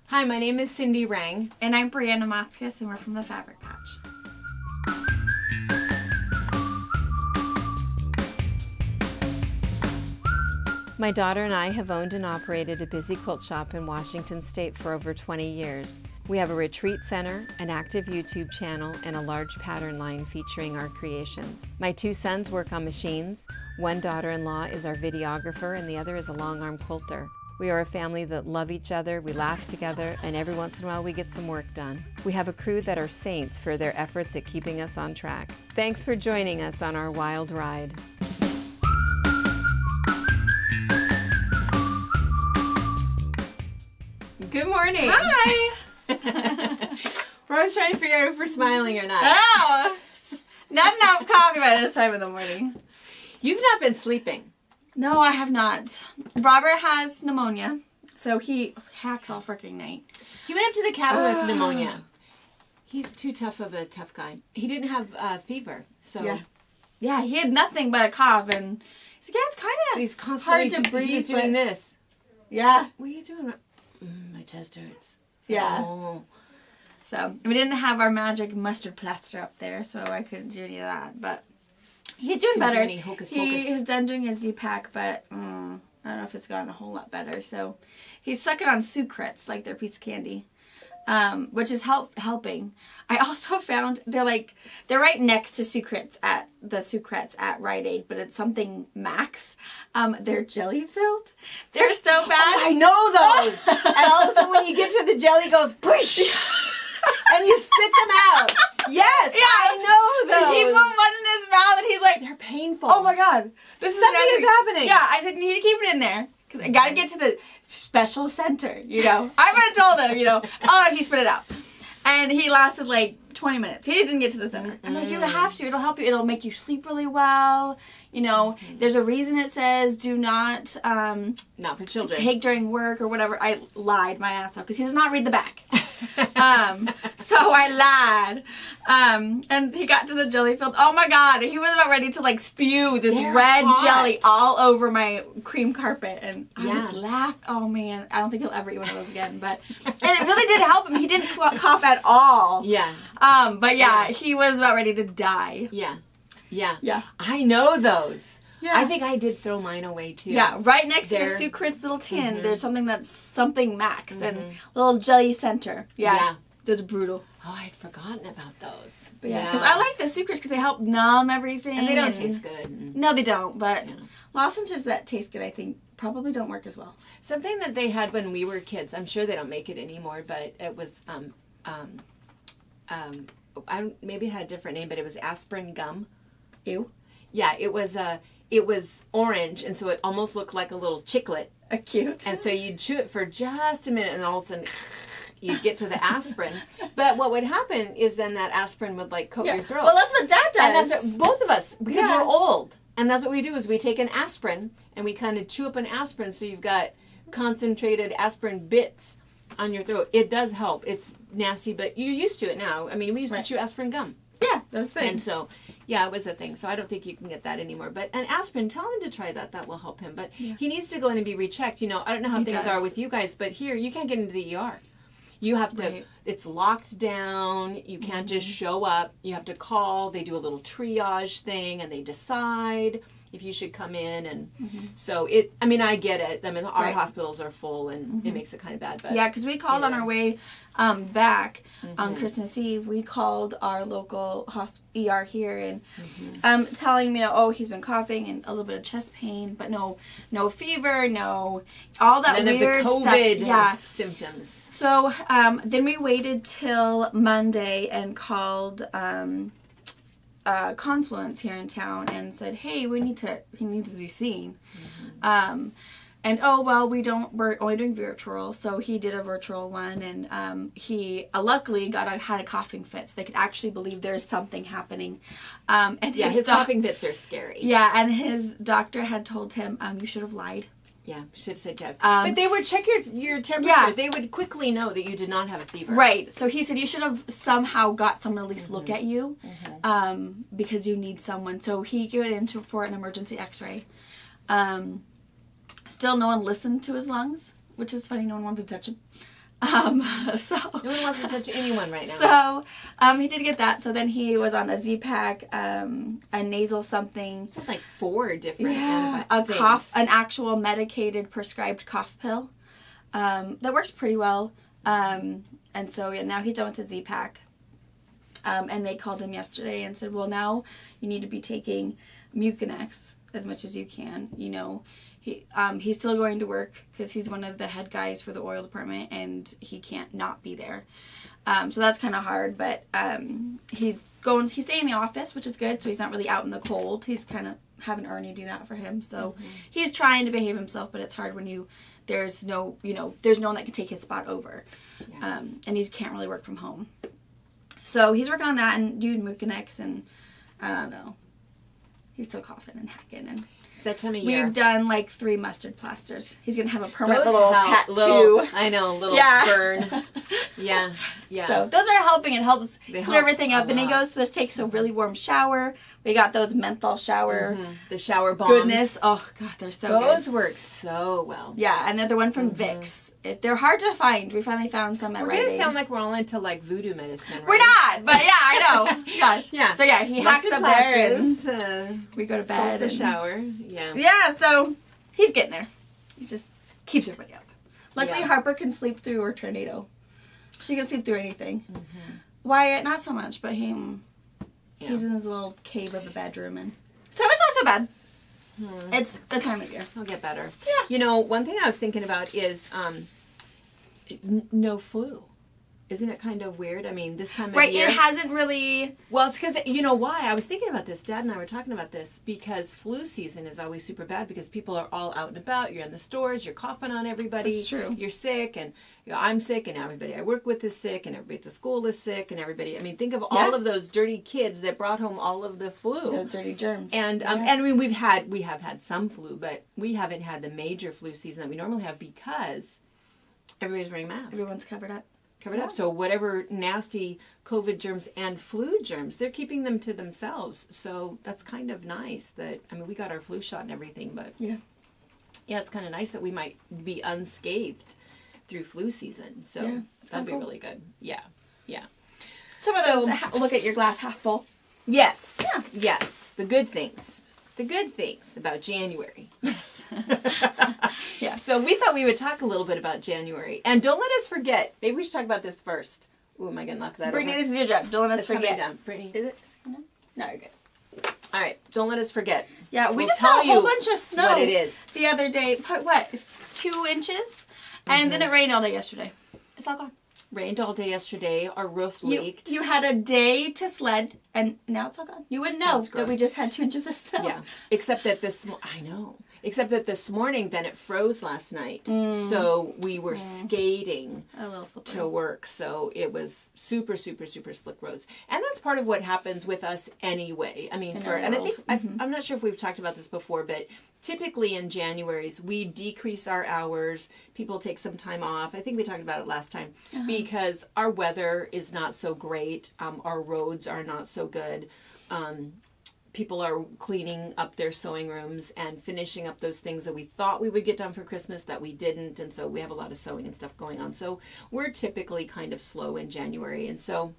Hi, my name is Cindy Rang. And I'm Brianna Motzkus, and we're from the Fabric Patch. My daughter and I have owned and operated a busy quilt shop in Washington State for over 20 years. We have a retreat center, an active YouTube channel, and a large pattern line featuring our creations. My two sons work on machines. One daughter-in-law is our videographer, and the other is a long-arm quilter. We are a family that love each other, we laugh together, and every once in a while we get some work done. We have a crew that are saints for their efforts at keeping us on track. Thanks for joining us on our wild ride. Good morning. Hi! We're always trying to figure out if we're smiling or not. Oh! Not enough coffee by this time of the morning. You've not been sleeping. No, I have not. Robert has pneumonia, so he hacks all freaking night. He went up to the cabin with pneumonia. He's too tough of a tough guy. He didn't have fever, so... Yeah, he had nothing but a cough, and he's like, yeah, it's kind of he's constantly hard to breathe. He's doing this. Yeah. What are you doing? My chest hurts. Yeah. Oh. So, we didn't have our magic mustard plaster up there, so I couldn't do any of that, but... He's doing better. Any hocus pocus. He is done doing his Z-Pack, but I don't know if it's gotten a whole lot better. So he's sucking on sucrets, like their piece of candy, which is helping. I also found they're right next to sucrets at Rite Aid, but it's something Max. They're jelly filled. They're so bad. Oh, I know those. And all of a sudden, when you get to the jelly, goes push, and you spit them out. Yes, Yeah. I know those. He put one in his mouth, and he's like, They're painful. "Oh my god, Something is happening." Yeah, I said, you need to keep it in there because I got to get to the special center. You know, I would have told him. Oh, he spit it out, and he lasted like 20 minutes. He didn't get to the center. I'm like, you have to. It'll help you. It'll make you sleep really well. There's a reason it says do not not for children. Take during work or whatever. I lied my ass off because he does not read the back. So I lied. And he got to the jelly filled. Oh my god, he was about ready to spew this red jelly all over my cream carpet, and I just laughed. Oh man, I don't think he'll ever eat one of those again. But and it really did help him. He didn't cough at all. Yeah. But he was about ready to die. Yeah. I know those. Yeah. I think I did throw mine away too. Yeah, right next to the Sucrets little tin, there's something that's something Max and little jelly center. Yeah. That's brutal. Oh, I'd forgotten about those. But because I like the Sucrets because they help numb everything. And they don't taste good. No, they don't. But lozenges that taste good, I think, probably don't work as well. Something that they had when we were kids, I'm sure they don't make it anymore, but it was, maybe it had a different name, but it was aspirin gum. Ew. Yeah, it was orange, and so it almost looked like a little chiclet. Cute. And so you'd chew it for just a minute, and all of a sudden you'd get to the aspirin. But what would happen is then that aspirin would coat your throat. Well, that's what Dad does. And that's what both of us, because we're old. And that's what we do is we take an aspirin and we kind of chew up an aspirin so you've got concentrated aspirin bits on your throat. It does help. It's nasty, but you're used to it now. I mean, we used to chew aspirin gum. Yeah, that's the thing. And so, it was a thing. So I don't think you can get that anymore. But an aspirin, tell him to try that. That will help him. But he needs to go in and be rechecked. I don't know how things are with you guys, but here, you can't get into the ER. You have to, it's locked down. You can't just show up. You have to call. They do a little triage thing, and they decide if you should come in. And so I get it. I mean, our hospitals are full, and it makes it kind of bad. But yeah, because we called on our way back on Christmas Eve. We called our local ER here and telling me, he's been coughing and a little bit of chest pain, but no fever, no all that weird of the COVID stuff. symptoms. So then we waited till Monday and called Confluence here in town and said, hey, he needs to be seen. And we're only doing virtual, so he did a virtual one, and he luckily had a coughing fit, so they could actually believe there's something happening. And his coughing fits are scary. Yeah, and his doctor had told him, you should have lied. Yeah, should have said Jeff. But they would check your temperature. Yeah. They would quickly know that you did not have a fever. Right. So he said you should have somehow got someone to at least look at you because you need someone. So he went in for an emergency x-ray. Still no one listened to his lungs, which is funny. No one wanted to touch him. So No one wants to touch anyone right now. So he did get that. So then he was on a Z-Pack, a nasal something. So like 4 different A things. cough, an actual medicated prescribed cough pill. That works pretty well. And so now he's done with the Z-Pack. And they called him yesterday and said, well, now you need to be taking Mucinex as much as you can. You know, he's still going to work because he's one of the head guys for the oil department and he can't not be there. So that's kind of hard, but he's staying in the office, which is good. So he's not really out in the cold. He's kind of having Ernie do that for him. So he's trying to behave himself, but it's hard when there's no one that can take his spot over. Yeah. And he can't really work from home. So he's working on that and doing Mucinex, and I don't know. He's still coughing and hacking, and that time of year. We've done like 3 mustard plasters. He's gonna have a permanent little tattoo. I know, little burn. Yeah. So those are helping. It helps clear everything up. Then he goes to takes a really warm shower. We got those menthol shower. The shower bombs. Goodness. Oh God, they're so good. Those work so well. Yeah, and then the one from Vicks. They're hard to find. We finally found some at We're Rite gonna Aid. sound like we're all into like voodoo medicine, right? We're not, but yeah, I know. Gosh. Yeah. So yeah, he hacks up there and we go to bed. And shower. Yeah. Yeah, so he's getting there. He just keeps everybody up. Luckily, Harper can sleep through a tornado. She can sleep through anything. Wyatt, not so much, but him, he's in his little cave of a bedroom, and so it's not so bad. It's the time of year. It'll get better. Yeah. You know, one thing I was thinking about is no flu. Isn't it kind of weird? I mean, this time of year. Right, it hasn't really... Well, it's because, you know why? I was thinking about this. Dad and I were talking about this because flu season is always super bad because people are all out and about. You're in the stores. You're coughing on everybody. That's true. You're sick, and I'm sick, and everybody I work with is sick, and everybody at the school is sick, and everybody... I mean, think of all of those dirty kids that brought home all of the flu. The dirty germs. And and I mean, we have had some flu, but we haven't had the major flu season that we normally have because everybody's wearing masks. Everyone's covered up. Up. So whatever nasty COVID germs and flu germs, they're keeping them to themselves. So that's kind of nice that, I mean, we got our flu shot and everything, but yeah, it's kind of nice that we might be unscathed through flu season. So that'd be really good. Yeah. Some of those, look at your glass half full. Yes. Yeah. Yes. The good things. The good things about January. Yes. Yeah. So we thought we would talk a little bit about January. And don't let us forget. Maybe we should talk about this first. Ooh, am I going to knock that Brittany, over? this is your job. Don't let us forget. Down. Brittany. Is it? No, you're good. All right. Don't let us forget. Yeah, we just had a whole bunch of snow what it is. The other day. What? 2 inches? And then it rained all day yesterday. It's all gone. Rained all day yesterday. Our roof leaked. You had a day to sled, and now it's all gone. You wouldn't know that we just had 2 inches of snow. Yeah. Except that this morning, then it froze last night. So we were skating to work. So it was super, super, super slick roads. And that's part of what happens with us anyway. I mean, I think, I'm not sure if we've talked about this before, but typically in January's, we decrease our hours. People take some time off. I think we talked about it last time because our weather is not so great. Our roads are not so good. People are cleaning up their sewing rooms and finishing up those things that we thought we would get done for Christmas that we didn't. And so we have a lot of sewing and stuff going on. So we're typically kind of slow in January. And so,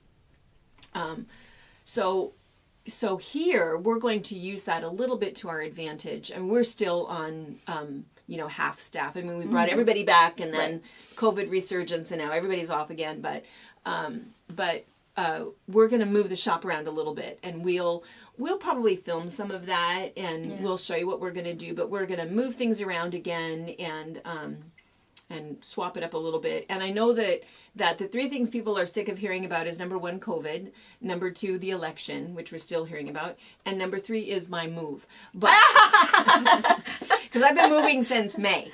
so here we're going to use that a little bit to our advantage. And we're still on, half staff. I mean, we brought everybody back and then COVID resurgence and now everybody's off again. But we're going to move the shop around a little bit and we'll probably film some of that and we'll show you what we're going to do, but we're going to move things around again and swap it up a little bit. And I know that the 3 things people are sick of hearing about is number 1, COVID, number 2, the election, which we're still hearing about, and number 3 is my move. But because I've been moving since May.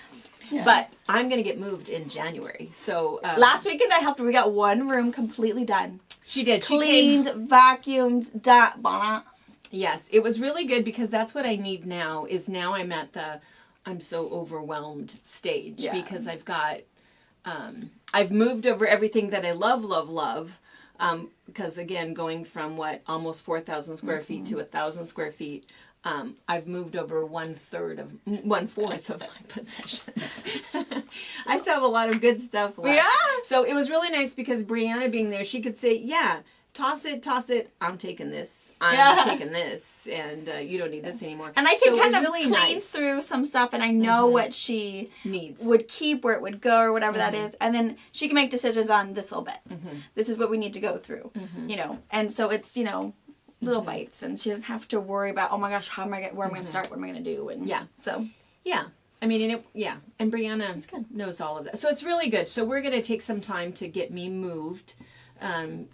Yeah. But I'm going to get moved in January. So last weekend I helped her. We got 1 room completely done. She did. Cleaned, vacuumed, done. Yes, it was really good because that's what I need now is now I'm at the I'm so overwhelmed stage because I've got I've moved over everything that I love because again going from almost 4,000 square feet to 1,000 square feet I've moved over 1/4 of my possessions. I still have a lot of good stuff left. Yeah. So it was really nice because Brianna being there, she could say, yeah, toss it. I'm taking this. I'm taking this. And you don't need this anymore. And I can kind of really clean through some stuff, and I know what she would keep, where it would go, or whatever that is. And then she can make decisions on this little bit. This is what we need to go through, you know. And so it's, you know, little bites, and she doesn't have to worry about, oh my gosh, where am I going to start, what am I going to do, and so I mean, and Brianna knows all of that, so it's really good. So we're going to take some time to get me moved,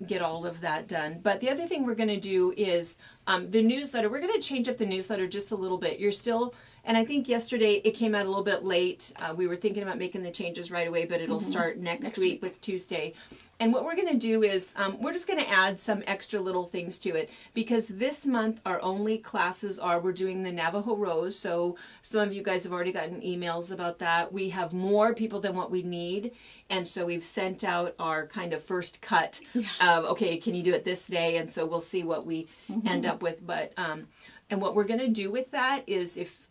get all of that done. But the other thing we're going to do is the newsletter. We're going to change up the newsletter just a little bit. You're still, and I think yesterday it came out a little bit late. We were thinking about making the changes right away, but it'll start next week with Tuesday. And what we're going to do is we're just going to add some extra little things to it, because this month our only classes we're doing the Navajo Rose. So some of you guys have already gotten emails about that. We have more people than what we need. And so we've sent out our kind of first cut of, okay, can you do it this day? And so we'll see what we end up with. But and what we're going to do with that is if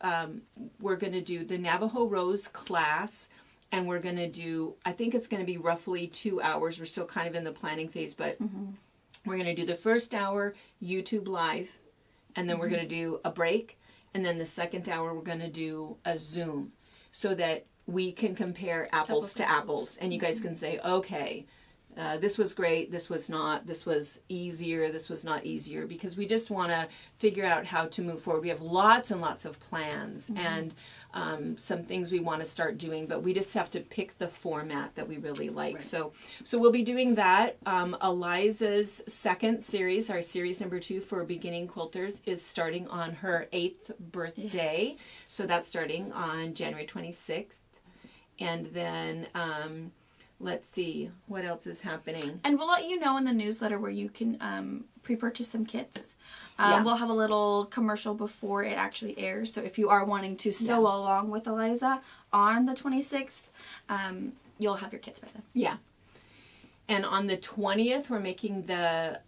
we're going to do the Navajo Rose class. And we're going to do, I think it's going to be roughly 2 hours. We're still kind of in the planning phase, but we're going to do the first hour YouTube live, and then we're going to do a break. And then the second hour, we're going to do a Zoom so that we can compare apples to apples. And you guys can say, okay, this was great, this was not, this was easier, this was not easier, because we just want to figure out how to move forward. We have lots and lots of plans and some things we want to start doing, but we just have to pick the format that we really like. Right. So we'll be doing that. Eliza's second series, our series number 2 for beginning quilters, is starting on her 8th birthday. Yes. So that's starting on January 26th. And then let's see, what else is happening? And we'll let you know in the newsletter where you can pre-purchase some kits. We'll have a little commercial before it actually airs. So if you are wanting to sew along with Eliza on the 26th, you'll have your kits by then. Yeah. And on the 20th, we're making the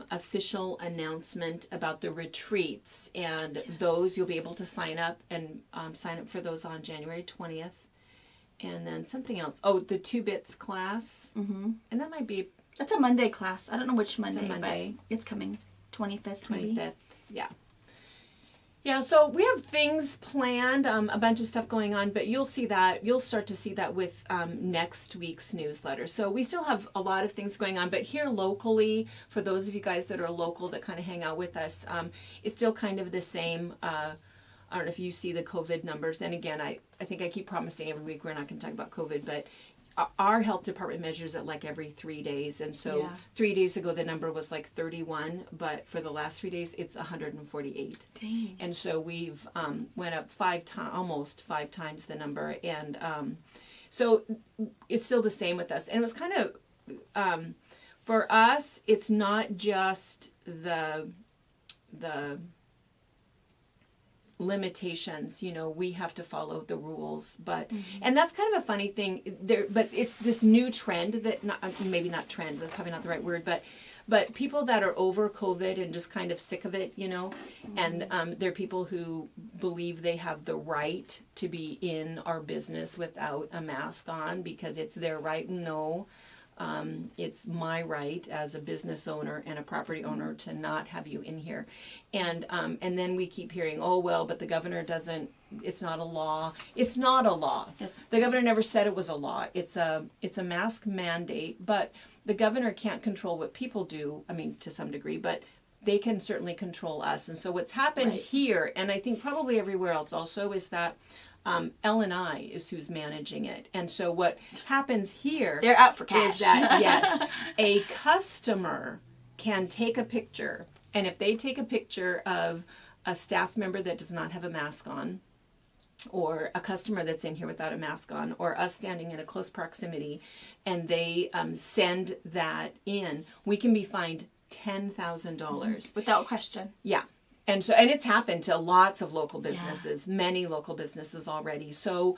official announcement about the retreats. And those, you'll be able to sign up and sign up for those on January 20th. And then something else. Oh, the 2 bits class. Mm-hmm. And that might be... That's a Monday class. I don't know which Monday, but it's coming. 25th, maybe. 25th, yeah. Yeah, so we have things planned, a bunch of stuff going on, but you'll see that. You'll start to see that with next week's newsletter. So we still have a lot of things going on, but here locally, for those of you guys that are local that kind of hang out with us, it's still kind of the same. I don't know if you see the COVID numbers. And again, I think I keep promising every week we're not going to talk about COVID, but our health department measures it like every 3 days. And so 3 days ago, the number was like 31, but for the last 3 days, it's 148. Dang. And so we've went up almost 5 times the number. And so it's still the same with us. And it was kind of, for us, it's not just the limitations, you know, we have to follow the rules, but and that's kind of a funny thing there, but it's this new trend that maybe not trend, that's probably not the right word, but people that are over COVID and just kind of sick of it, you know, and there are people who believe they have the right to be in our business without a mask on because it's their right. No. It's my right as a business owner and a property owner to not have you in here. And then we keep hearing, oh, well, but the governor doesn't, it's not a law. It's not a law. Yes. The governor never said it was a law. It's a mask mandate, but the governor can't control what people do, I mean, to some degree, but they can certainly control us. And so what's happened here, and I think probably everywhere else also, is that L&I is who's managing it. And so what happens here they're out for cash. Is that, yes, a customer can take a picture. And if they take a picture of a staff member that does not have a mask on, or a customer that's in here without a mask on, or us standing in a close proximity, and they send that in, we can be fined $10,000. Without question. Yeah. And it's happened to lots of local businesses, many local businesses already. So,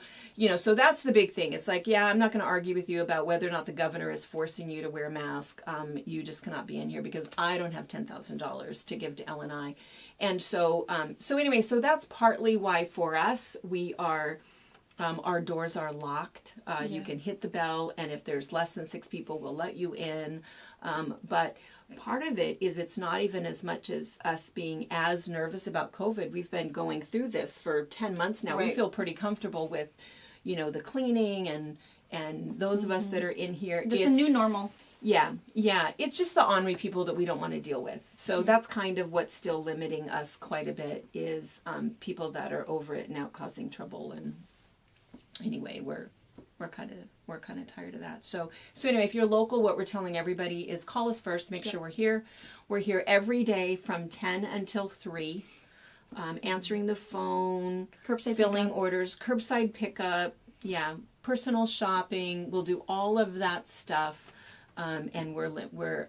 so that's the big thing. It's like, yeah, I'm not going to argue with you about whether or not the governor is forcing you to wear a mask. You just cannot be in here because I don't have $10,000 to give to LNI. And so anyway, so that's partly why for us, we are, our doors are locked. You can hit the bell, and if there's less than 6 people, we'll let you in. But part of it is it's not even as much as us being as nervous about COVID. We've been going through this for 10 months now. We feel pretty comfortable with, the cleaning and those of us that are in here. Just a new normal. Yeah. It's just the ornery people that we don't want to deal with. So that's kind of what's still limiting us quite a bit is people that are over it now causing trouble. And anyway, we're kind of tired of that. So anyway, if you're local, what we're telling everybody is call us first. Make sure we're here. We're here every day from 10 until 3, answering the phone, Curbside filling pickup. orders, curbside pickup, personal shopping. We'll do all of that stuff, and we're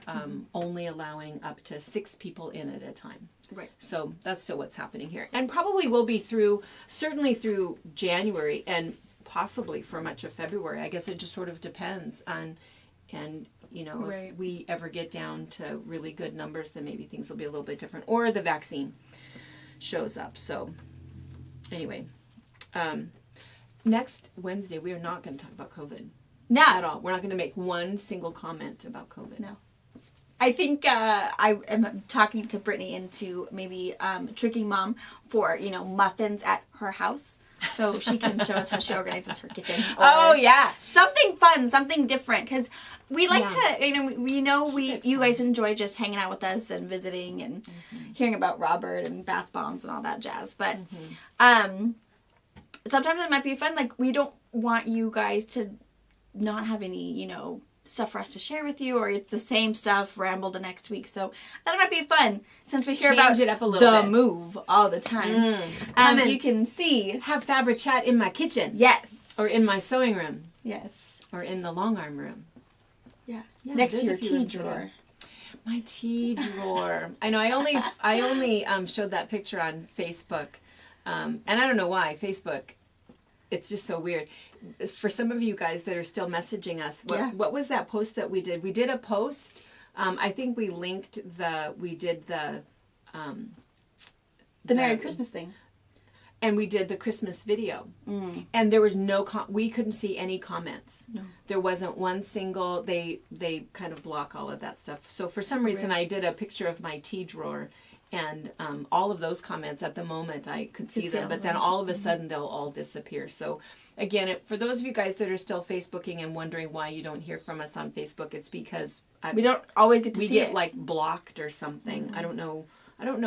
only allowing up to 6 people in at a time. Right. So that's still what's happening here, and probably will be certainly through January and possibly for much of February. I guess it just sort of depends on, and if we ever get down to really good numbers, then maybe things will be a little bit different, or the vaccine shows up. So anyway, next Wednesday we are not going to talk about COVID. No. At all. We're not going to make one single comment about COVID. No. I think I am talking to Brittany into maybe tricking Mom for, muffins at her house. So she can show us how she organizes her kitchen. Oh, yeah. Something fun, something different. Because we like to, you guys enjoy just hanging out with us and visiting and hearing about Robert and bath bombs and all that jazz. But sometimes it might be fun. Like, we don't want you guys to not have any, stuff for us to share with you, or it's the same stuff rambled the next week. So that might be fun since we hear about it up a little the bit. Move all the time. You can see. Have FabriChat in my kitchen. Yes. Or in my sewing room. Yes. Or in the long arm room. Yeah. Next to there's your a few tea rooms drawer. My tea drawer. I know. I only showed that picture on Facebook, and I don't know why. Facebook, it's just so weird. For some of you guys that are still messaging us, what was that post that we did? We did a post. I think we linked the Merry Christmas thing. And we did the Christmas video. And there was we couldn't see any comments. No. There wasn't one single, they kind of block all of that stuff. So for some reason I did a picture of my tea drawer, and all of those comments at the moment I could see them, but then all of a sudden they'll all disappear. So again, for those of you guys that are still Facebooking and wondering why you don't hear from us on Facebook, it's because we don't always get to see it. We get like blocked or something. I don't know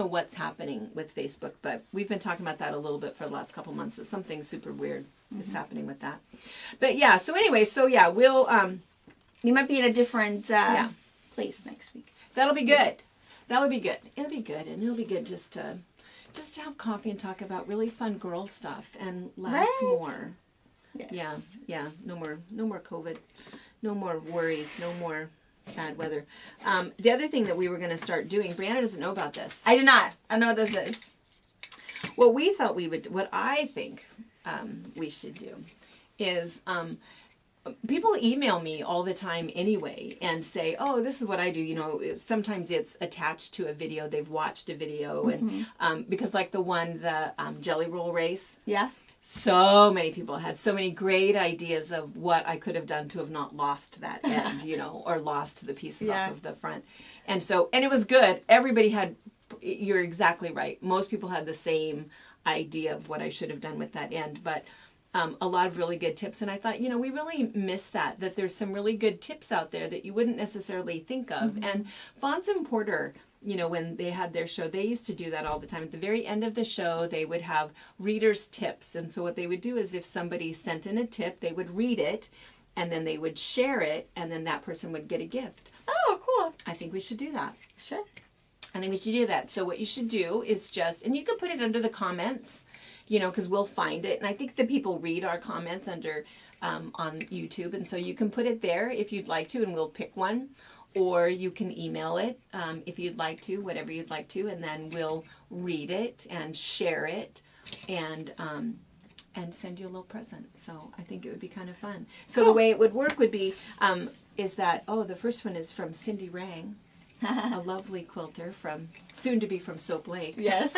what's happening with Facebook, but we've been talking about that a little bit for the last couple months. So something super weird is happening with that. But yeah, so anyway, we'll you might be in a different place next week. That'll be good. That would be good. It'll be good, and it'll be good just to have coffee and talk about really fun girl stuff and laugh more. Yes. Yeah. No more COVID. No more worries. No more bad weather. The other thing that we were going to start doing, Brianna doesn't know about this. I do not. I know what this is. What I think we should do is people email me all the time anyway and say, oh, this is what I do. Sometimes it's attached to a video. They've watched a video. And because like the jelly roll race. Yeah. So many people had so many great ideas of what I could have done to have not lost that end, or lost the pieces off of the front. And it was good. Everybody you're exactly right. Most people had the same idea of what I should have done with that end, but a lot of really good tips. And I thought, we really miss that there's some really good tips out there that you wouldn't necessarily think of. And Fonz and Porter, when they had their show, they used to do that all the time. At the very end of the show, they would have readers' tips. And so what they would do is if somebody sent in a tip, they would read it, and then they would share it, and then that person would get a gift. Oh, cool. I think we should do that. Sure. I think we should do that. So what you should do is and you can put it under the comments, because we'll find it. And I think the people read our comments under on YouTube. And so you can put it there if you'd like to, and we'll pick one. or you can email it if you'd like to, whatever you'd like to, and then we'll read it and share it and send you a little present. So I think it would be kind of fun. So the way it would work would be is that, the first one is from Cindy Rang, a lovely quilter soon to be from Soap Lake. Yes.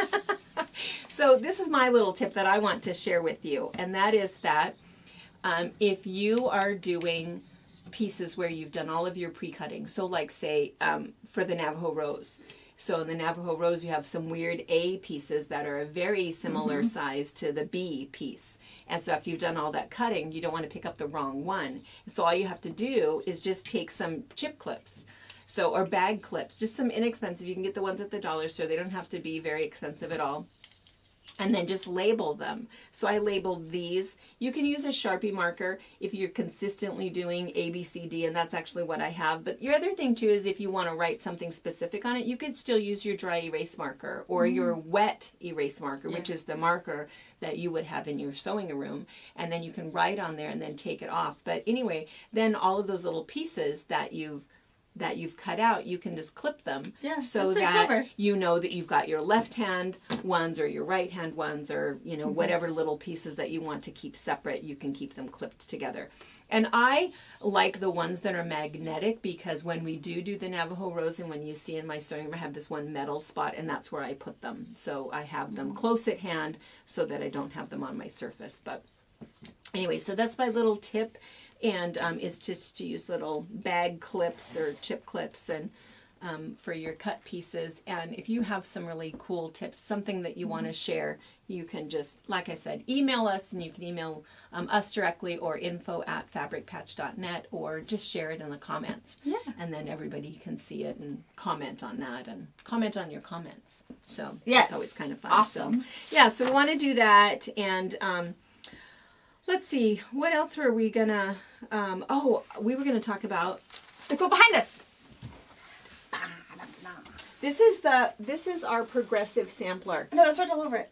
So this is my little tip that I want to share with you, and that is that if you are doing pieces where you've done all of your pre-cutting, so like say for the Navajo Rose. So in the Navajo Rose, you have some weird A pieces that are a very similar size to the B piece. And so after you've done all that cutting, you don't want to pick up the wrong one. And so all you have to do is just take some chip clips. Or bag clips, just some inexpensive. You can get the ones at the dollar store. They don't have to be very expensive at all. And then just label them. So I labeled these. You can use a Sharpie marker if you're consistently doing A, B, C, D, and that's actually what I have. But your other thing too is if you want to write something specific on it, you could still use your dry erase marker or your wet erase marker, which is the marker that you would have in your sewing room. And then you can write on there and then take it off. But anyway, then all of those little pieces that you've cut out, you can just clip them so that clever. You know that you've got your left hand ones or your right hand ones or whatever little pieces that you want to keep separate, you can keep them clipped together. And I like the ones that are magnetic because when we do the Navajo Rose, and when you see in my sewing room, I have this one metal spot and that's where I put them. So I have them close at hand so that I don't have them on my surface. But anyway, so that's my little tip. And is just to use little bag clips or chip clips and for your cut pieces. And if you have some really cool tips, something that you want to share, you can just, like I said, email us, and you can email us directly or info@fabricpatch.net, or just share it in the comments. Yeah. And then everybody can see it and comment on that and comment on your comments. So that's always kind of fun. Awesome. So we want to do that. And let's see, what else were we gonna, we were gonna talk about the quilt behind us. This is our progressive sampler. No, it's right all over it.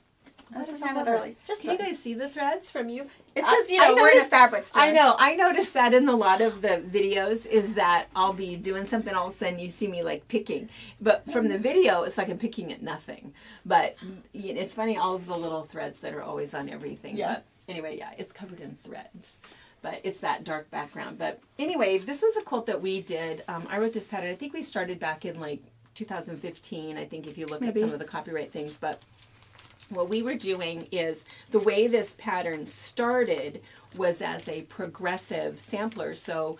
That's what I said early. Can you guys see the threads from you? It's because, we're in a fabric store. I know. I noticed that in a lot of the videos is that I'll be doing something, all of a sudden you see me like picking. But from the video, it's like I'm picking at nothing. But it's funny, all of the little threads that are always on everything. Yeah. But anyway, it's covered in threads. But it's that dark background. But anyway, this was a quilt that we did. I wrote this pattern. I think we started back in like 2015, I think, if you look at some of the copyright things. But what we were doing is, the way this pattern started was as a progressive sampler. So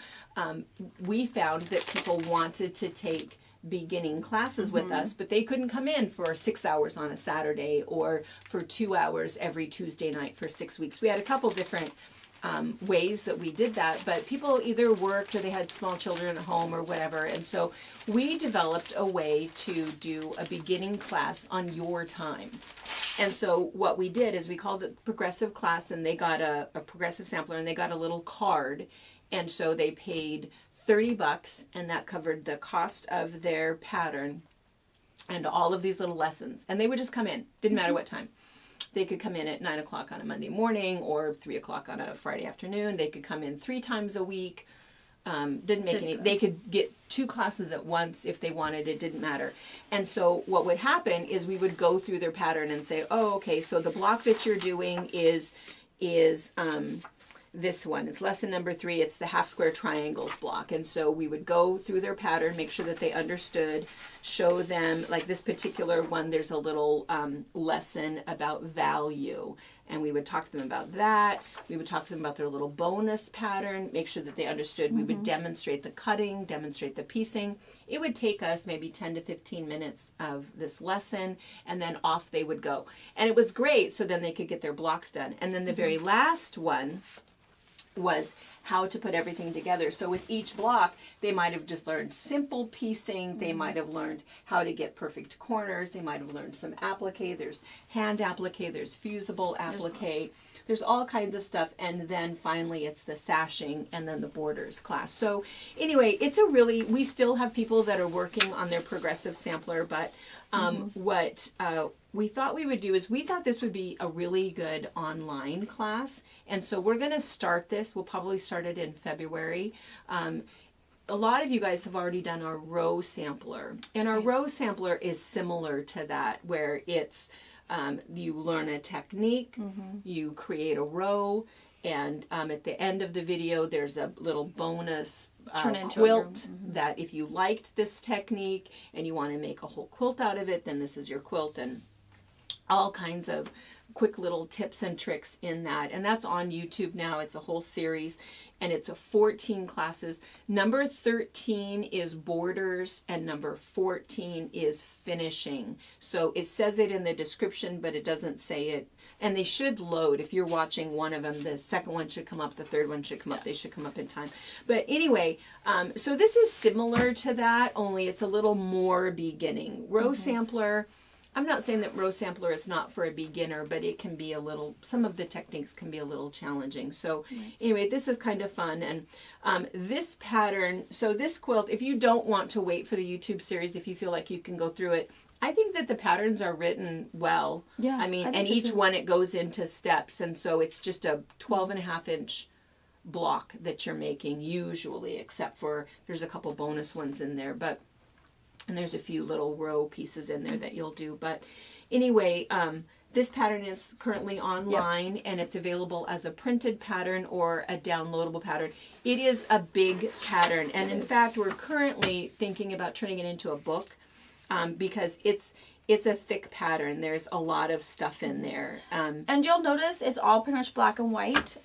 we found that people wanted to take beginning classes with us, but they couldn't come in for 6 hours on a Saturday or for 2 hours every Tuesday night for 6 weeks. We had a couple different ways that we did that, but people either worked or they had small children at home or whatever. And so we developed a way to do a beginning class on your time. And so what we did is we called it progressive class, and they got a progressive sampler, and they got a little card. And so they paid $30, and that covered the cost of their pattern and all of these little lessons. And they would just come in, didn't matter what time. They could come in at 9 o'clock on a Monday morning or 3 o'clock on a Friday afternoon. They could come in 3 times a week. Didn't make any. They could get 2 classes at once if they wanted. It didn't matter. And so what would happen is we would go through their pattern and say, oh, okay, so the block that you're doing is this one. It's lesson number 3. It's the half square triangles block. And so we would go through their pattern, make sure that they understood, show them, like this particular one, there's a little lesson about value. And we would talk to them about that. We would talk to them about their little bonus pattern, make sure that they understood. We would demonstrate the cutting, demonstrate the piecing. It would take us maybe 10 to 15 minutes of this lesson, and then off they would go. And it was great, so then they could get their blocks done. And then the very last one was how to put everything together. So with each block, they might have just learned simple piecing. They might have learned how to get perfect corners. They might have learned some applique. There's hand applique. There's fusible applique. There's all kinds of stuff. And then finally it's the sashing and then the borders class. So anyway, it's a really, we still have people that are working on their progressive sampler, but what we thought we would do is we thought this would be a really good online class. And so we're going to start this. We'll probably start it in February. a lot of you guys have already done our row sampler, and our row sampler is similar to that, where it's you learn a technique, you create a row, and at the end of the video there's a little bonus quilt that if you liked this technique and you want to make a whole quilt out of it, then this is your quilt, and all kinds of quick little tips and tricks in that. And that's on YouTube now. It's a whole series, and it's a 14 classes. Number 13 is borders and number 14 is finishing. So it says it in the description, but it doesn't say it. And they should load. If you're watching one of them, the second one should come up, the third one should come up. They should come up in time. But anyway, so this is similar to that, only it's a little more beginning. Row sampler, I'm not saying that row sampler is not for a beginner, but it can be a little, some of the techniques can be a little challenging. So anyway, this is kind of fun. And this pattern, so this quilt, if you don't want to wait for the YouTube series, if you feel like you can go through it, I think that the patterns are written well. Yeah. I mean, and so each too. one, it goes into steps. And so it's just a 12.5-inch block that you're making usually, except for there's a couple bonus ones in there, but and there's a few little row pieces in there that you'll do. But anyway, this pattern is currently online, and it's available as a printed pattern or a downloadable pattern. It is a big pattern, and in fact, we're currently thinking about turning it into a book because it's a thick pattern. There's a lot of stuff in there. And you'll notice it's all pretty much black and white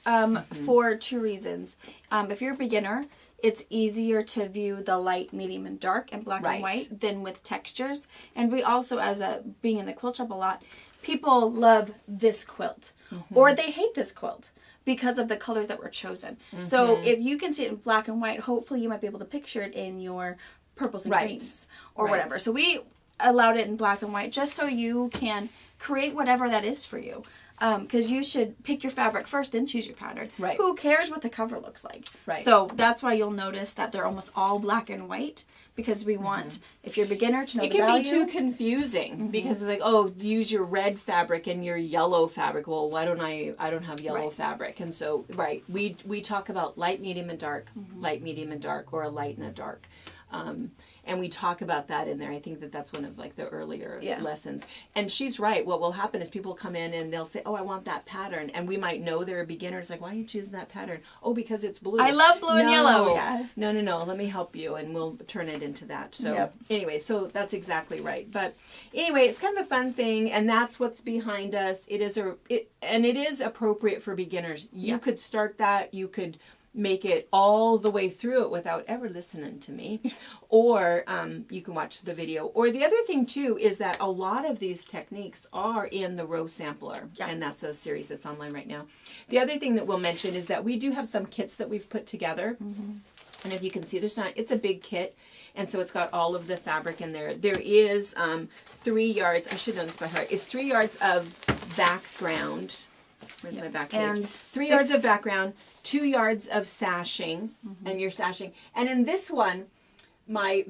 for two reasons. If you're a beginner, it's easier to view the light, medium, and dark and black and white than with textures. And we also, as being in the quilt shop a lot, people love this quilt or they hate this quilt because of the colors that were chosen. So if you can see it in black and white, hopefully you might be able to picture it in your purples and greens or whatever. So we allowed it in black and white just so you can create whatever that is for you. Because you should pick your fabric first, then choose your pattern. Right. Who cares what the cover looks like? Right. So that's why you'll notice that they're almost all black and white, because we want, if you're a beginner, to know it the can value. be too confusing because it's like, oh, use your red fabric and your yellow fabric. Well, why don't I don't have yellow fabric. And so, we talk about light, medium, and dark, light, medium, and dark, or a light and a dark. And we talk about that in there. I think that that's one of like the earlier lessons. And she's right. What will happen is people come in and they'll say, oh, I want that pattern. And we might know they're beginners. Like, why are you choosing that pattern? Oh, because it's blue. I love blue and yellow. Yeah. No. Let me help you. And we'll turn it into that. So anyway, so that's exactly right. But anyway, it's kind of a fun thing. And that's what's behind us. It is appropriate for beginners. You could start that. You could make it all the way through it without ever listening to me, or you can watch the video. Or the other thing too is that a lot of these techniques are in the row sampler, and that's a series that's online right now. The other thing that we'll mention is that we do have some kits that we've put together, and if you can see, it's a big kit, and so it's got all of the fabric in there. There is 3 yards. I should know this by heart. It's 3 yards of background. Where's my back page? And 3 yards of background, 2 yards of sashing, and you're sashing. And in this one, my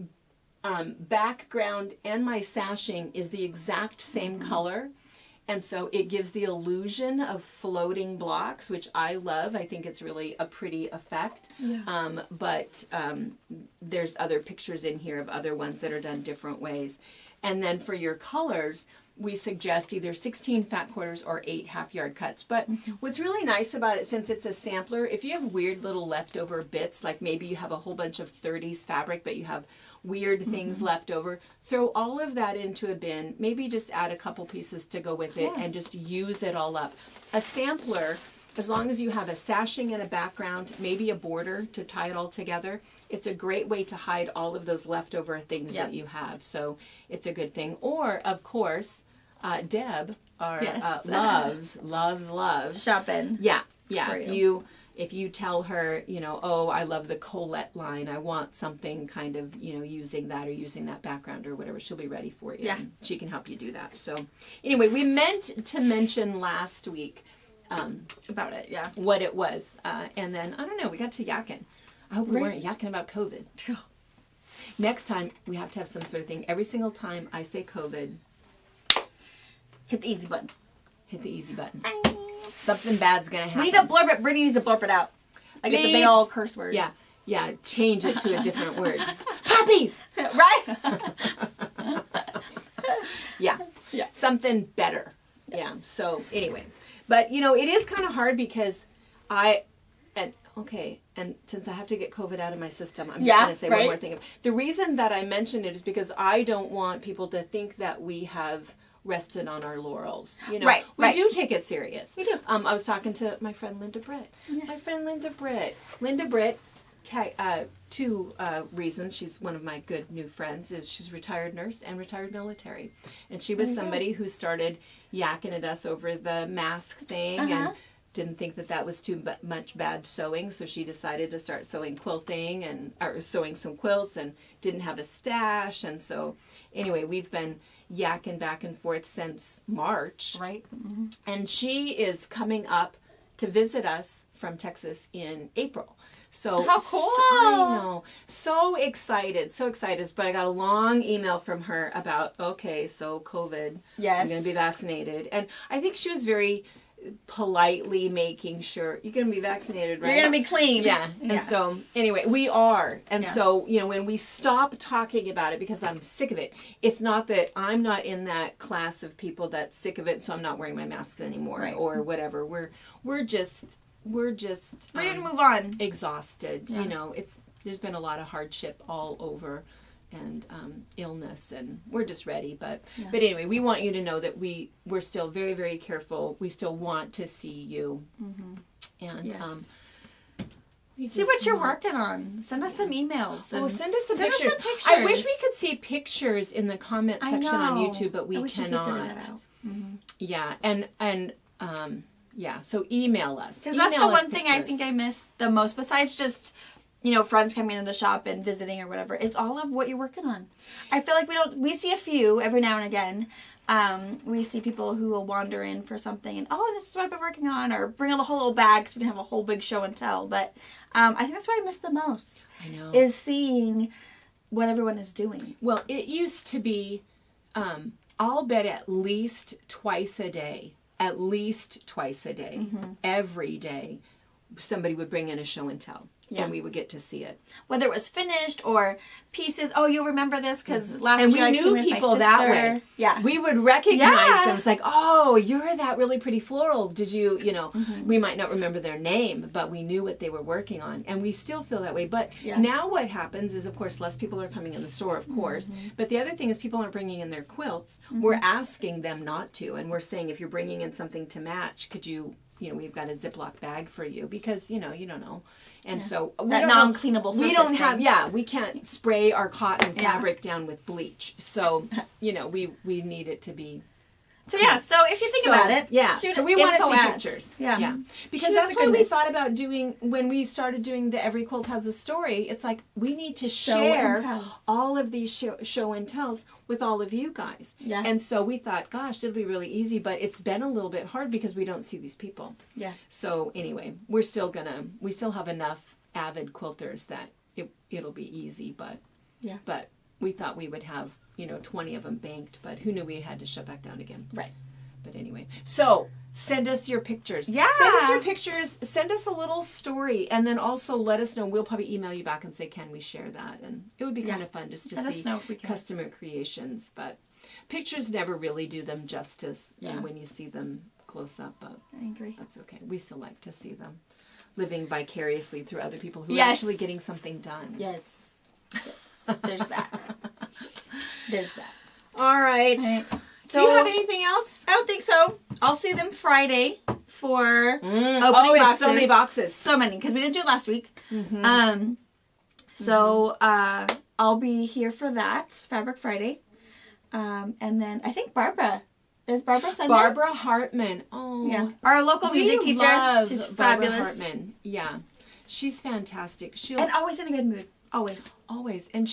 background and my sashing is the exact same color. And so it gives the illusion of floating blocks, which I love. I think it's really a pretty effect. Yeah. But there's other pictures in here of other ones that are done different ways. And then for your colors, we suggest either 16 fat quarters or 8 half-yard cuts. But what's really nice about it, since it's a sampler, if you have weird little leftover bits, like maybe you have a whole bunch of 30s fabric, but you have weird things left over, throw all of that into a bin. Maybe just add a couple pieces to go with it and just use it all up. A sampler, as long as you have a sashing and a background, maybe a border to tie it all together, it's a great way to hide all of those leftover things that you have. So it's a good thing. Or, of course, Deb loves shopping. Yeah. If you tell her, oh, I love the Colette line, I want something kind of, using that or using that background or whatever, she'll be ready for you. Yeah. And she can help you do that. So anyway, we meant to mention last week about it, what it was. And then, I don't know, we got to yakking. I hope we weren't yakking about COVID. Next time, we have to have some sort of thing. Every single time I say COVID, hit the easy button. Hit the easy button. Something bad's going to happen. We need to blurb it. Brittany needs to blurb it out. Like it's a big old curse word. Yeah. Yeah, change it to a different word. Puppies! Right? Yeah. Yeah. Something better. Yeah. So anyway, but you know, it is kind of hard because and since I have to get COVID out of my system, I'm just going to say one more thing. The reason that I mention it is because I don't want people to think that we have rested on our laurels. You know, we do take it serious. We do. I was talking to my friend Linda Britt. My friend Linda Britt. Linda Britt, two reasons. She's one of my good new friends. Is she's a retired nurse and retired military, and she was somebody who started yakking at us over the mask thing and didn't think that was too much bad sewing, so she decided to start sewing quilting or sewing some quilts, and didn't have a stash, and so anyway, we've been yakking back and forth since March. Right. And she is coming up to visit us from Texas in April. So how cool! I know, so excited. But I got a long email from her about so COVID. Yes, I'm going to be vaccinated, and I think she was very politely making sure you're going to be vaccinated, right? You're going to be clean. Yeah. And so anyway, we are. And so, you know, when we stop talking about it, because I'm sick of it, it's not that I'm not in that class of people that's sick of it, so I'm not wearing my masks anymore or whatever. We're just ready to move on. Exhausted. You know, there's been a lot of hardship all over, and illness, and we're just ready. But anyway, we want you to know that we're still very, very careful. We still want to see you, and see what you're working on. Send us some emails. Send us the pictures. I wish we could see pictures in the comment section on YouTube, but we cannot. Yeah, and so email us. Because that's the one thing I think I miss the most, besides just, you know, friends coming into the shop and visiting or whatever. It's all of what you're working on. I feel like we see a few every now and again. We see people who will wander in for something and, this is what I've been working on, or bring a whole little bag because we can have a whole big show and tell. But I think that's what I miss the most. I know. Is seeing what everyone is doing. Well, it used to be, I'll bet at least twice a day, every day, somebody would bring in a show and tell. Yeah. And we would get to see it. Whether it was finished or pieces. Oh, you'll remember this because last and year I we knew people that way. Yeah. We would recognize them. It's like, oh, you're that really pretty floral. Did you, we might not remember their name, but we knew what they were working on. And we still feel that way. But now what happens is, of course, less people are coming in the store, of course. But the other thing is people aren't bringing in their quilts. We're asking them not to. And we're saying, if you're bringing in something to match, could you, we've got a Ziploc bag for you, because, you don't know. And so that non-cleanable surface we don't have thing. We can't spray our cotton fabric down with bleach. So, we need it to be so if you think about it, so we want to see pictures. Yeah. Because that's what we thought about doing when we started doing the Every Quilt Has a Story. It's like we need to share all of these show and tells with all of you guys. Yeah. And so we thought, gosh, it'll be really easy, but it's been a little bit hard because we don't see these people. Yeah. So anyway, we still have enough avid quilters that it'll be easy, but we thought we would have 20 of them banked, but who knew we had to shut back down again. Right. But anyway, so send us your pictures. Yeah. Send us your pictures. Send us a little story, and then also let us know. We'll probably email you back and say, can we share that? And it would be kind of fun just to see customer creations. But pictures never really do them justice when you see them close up. But I agree. That's okay. We still like to see them living vicariously through other people who are actually getting something done. Yes. There's that. There's that. All right. So, do you have anything else? I don't think so. I'll see them Friday for opening boxes. So many boxes. So many, because we didn't do it last week. So I'll be here for that, Fabric Friday. And then I think Barbara. Is Barbara Sunday? Barbara Hartman. Oh. Yeah. Our local music teacher. She's Barbara fabulous. Hartman. Yeah. She's fantastic. And always in a good mood. Always. And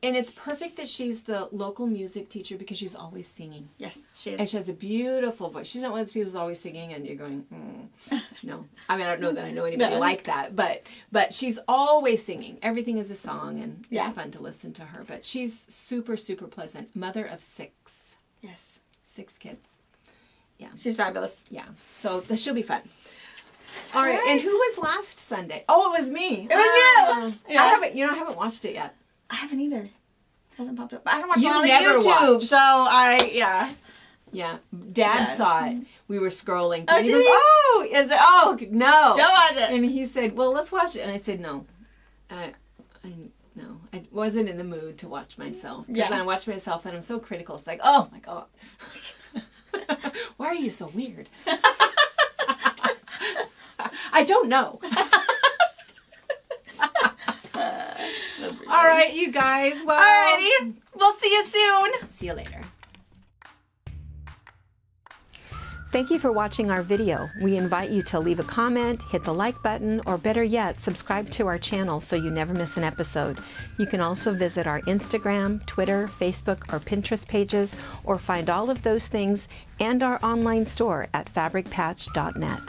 and it's perfect that she's the local music teacher because she's always singing. Yes, she is. And she has a beautiful voice. She's not one of those people who's always singing and you're going, no. I mean, I don't know that I know anybody like that, but she's always singing. Everything is a song, and it's fun to listen to her. But she's super, super pleasant. Mother of 6. Yes. 6 kids. Yeah. She's fabulous. Yeah. So she'll be fun. All right. And who was last Sunday? Oh, it was me. It was you. Yeah. I haven't watched it yet. I haven't either. It hasn't popped up. I don't watch You it on never YouTube, watch. so Yeah. Dad Yeah. saw it. We were scrolling. Oh, and he did goes, he? oh, no. Don't watch it. And he said, well, let's watch it. And I said, no. No. I wasn't in the mood to watch myself. Because Yeah. I watch myself and I'm so critical. It's like, oh my God. Why are you so weird? I don't know. All right, you guys. Well, Alrighty. We'll see you soon. see you later. Thank you for watching our video. We invite you to leave a comment, hit the like button, or better yet, subscribe to our channel so you never miss an episode. You can also visit our Instagram, Twitter, Facebook, or Pinterest pages, or find all of those things and our online store at fabricpatch.net.